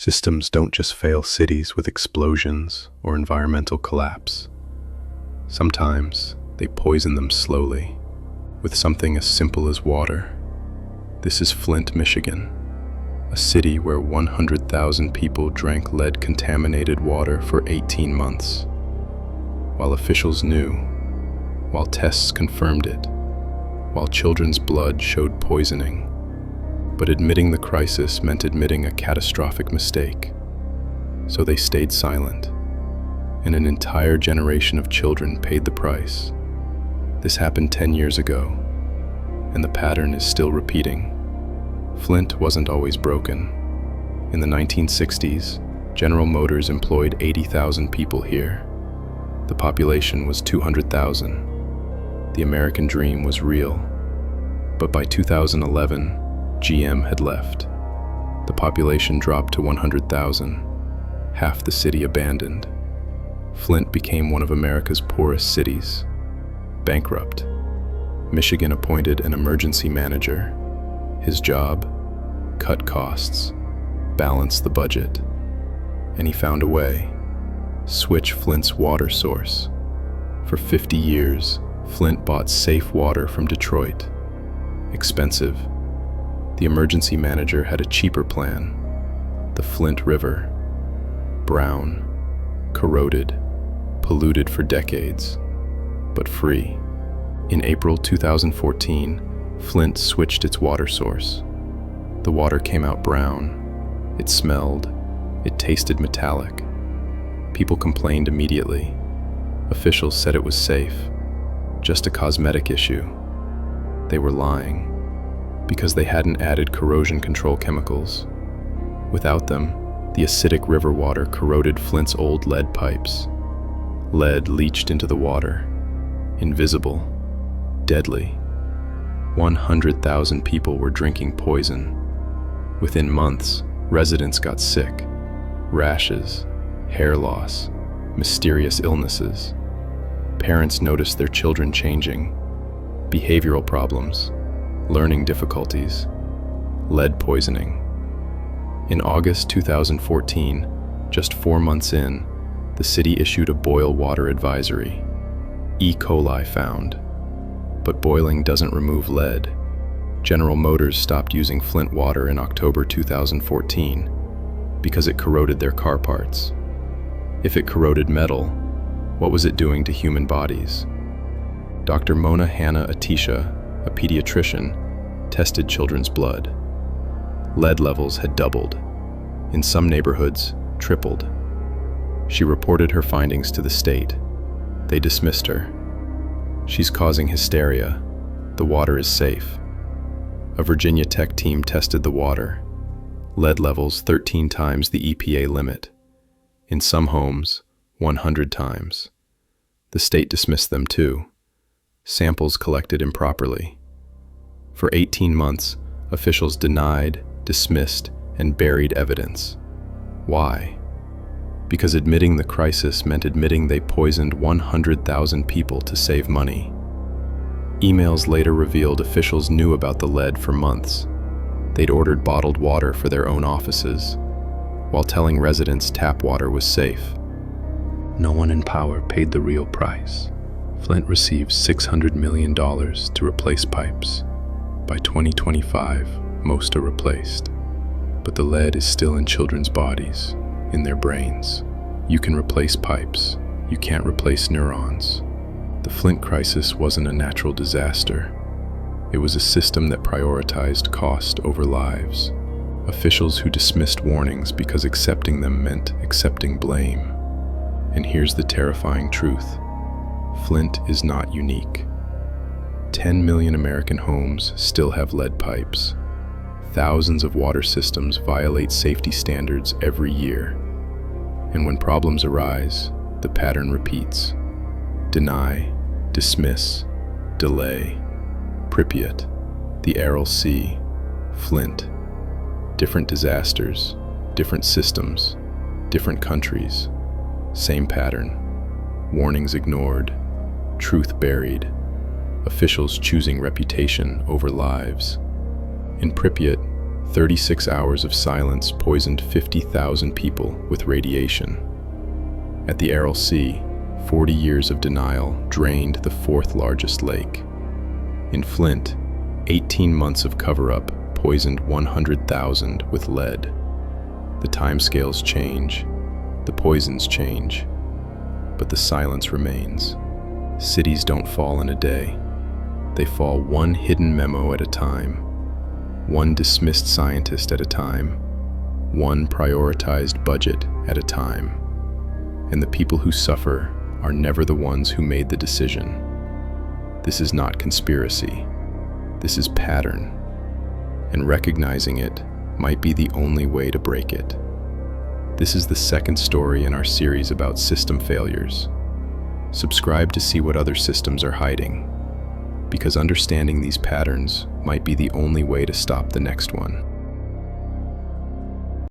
Systems don't just fail cities with explosions or environmental collapse. Sometimes they poison them slowly, with something as simple as water. This is Flint, Michigan, a city where 100,000 people drank lead-contaminated water for 18 months. While officials knew, while tests confirmed it, while children's blood showed poisoning. But admitting the crisis meant admitting a catastrophic mistake. So they stayed silent, and an entire generation of children paid the price. This happened 10 years ago, and the pattern is still repeating. Flint wasn't always broken. In the 1960s, General Motors employed 80,000 people here. The population was 200,000. The American dream was real. But by 2011, GM had left. The population dropped to 100,000, half the city abandoned. Flint became one of America's poorest cities, bankrupt. Michigan appointed an emergency manager. His job? Cut costs, balance the budget. And he found a way. Switch Flint's water source. For 50 years, Flint bought safe water from Detroit. Expensive. The emergency manager had a cheaper plan. The Flint River. Brown, corroded, polluted for decades, but free. In April 2014, Flint switched its water source. The water came out brown. It smelled. It tasted metallic. People complained immediately. Officials said it was safe. Just a cosmetic issue. They were lying, because they hadn't added corrosion control chemicals. Without them, the acidic river water corroded Flint's old lead pipes. Lead leached into the water. Invisible. Deadly. 100,000 people were drinking poison. Within months, residents got sick. Rashes, hair loss, mysterious illnesses. Parents noticed their children changing. Behavioral problems, learning difficulties, lead poisoning. In August 2014, just 4 months in, the city issued a boil water advisory. E. coli found. But boiling doesn't remove lead. General Motors stopped using Flint water in October 2014 because it corroded their car parts. If it corroded metal, what was it doing to human bodies? Dr. Mona Hanna Atisha, a pediatrician, tested children's blood. Lead levels had doubled. In some neighborhoods, tripled. She reported her findings to the state. They dismissed her. She's causing hysteria. The water is safe. A Virginia Tech team tested the water. Lead levels 13 times the EPA limit. In some homes, 100 times. The state dismissed them too. Samples collected improperly. For 18 months, officials denied, dismissed, and buried evidence. Why? Because admitting the crisis meant admitting they poisoned 100,000 people to save money. Emails later revealed officials knew about the lead for months. They'd ordered bottled water for their own offices, while telling residents tap water was safe. No one in power paid the real price. Flint received $600 million to replace pipes. By 2025, most are replaced. But the lead is still in children's bodies, in their brains. You can replace pipes. You can't replace neurons. The Flint crisis wasn't a natural disaster. It was a system that prioritized cost over lives. Officials who dismissed warnings because accepting them meant accepting blame. And here's the terrifying truth. Flint is not unique. 10 million American homes still have lead pipes. Thousands of water systems violate safety standards every year. And when problems arise, the pattern repeats. Deny, dismiss, delay. Pripyat, the Aral Sea, Flint. Different disasters, different systems, different countries. Same pattern. Warnings ignored, truth buried. Officials choosing reputation over lives. In Pripyat, 36 hours of silence poisoned 50,000 people with radiation. At the Aral Sea, 40 years of denial drained the fourth largest lake. In Flint, 18 months of cover-up poisoned 100,000 with lead. The timescales change, the poisons change, but the silence remains. Cities don't fall in a day. They fall one hidden memo at a time, one dismissed scientist at a time, one prioritized budget at a time. And the people who suffer are never the ones who made the decision. This is not conspiracy. This is pattern. And recognizing it might be the only way to break it. This is the second story in our series about system failures. Subscribe to see what other systems are hiding, because understanding these patterns might be the only way to stop the next one.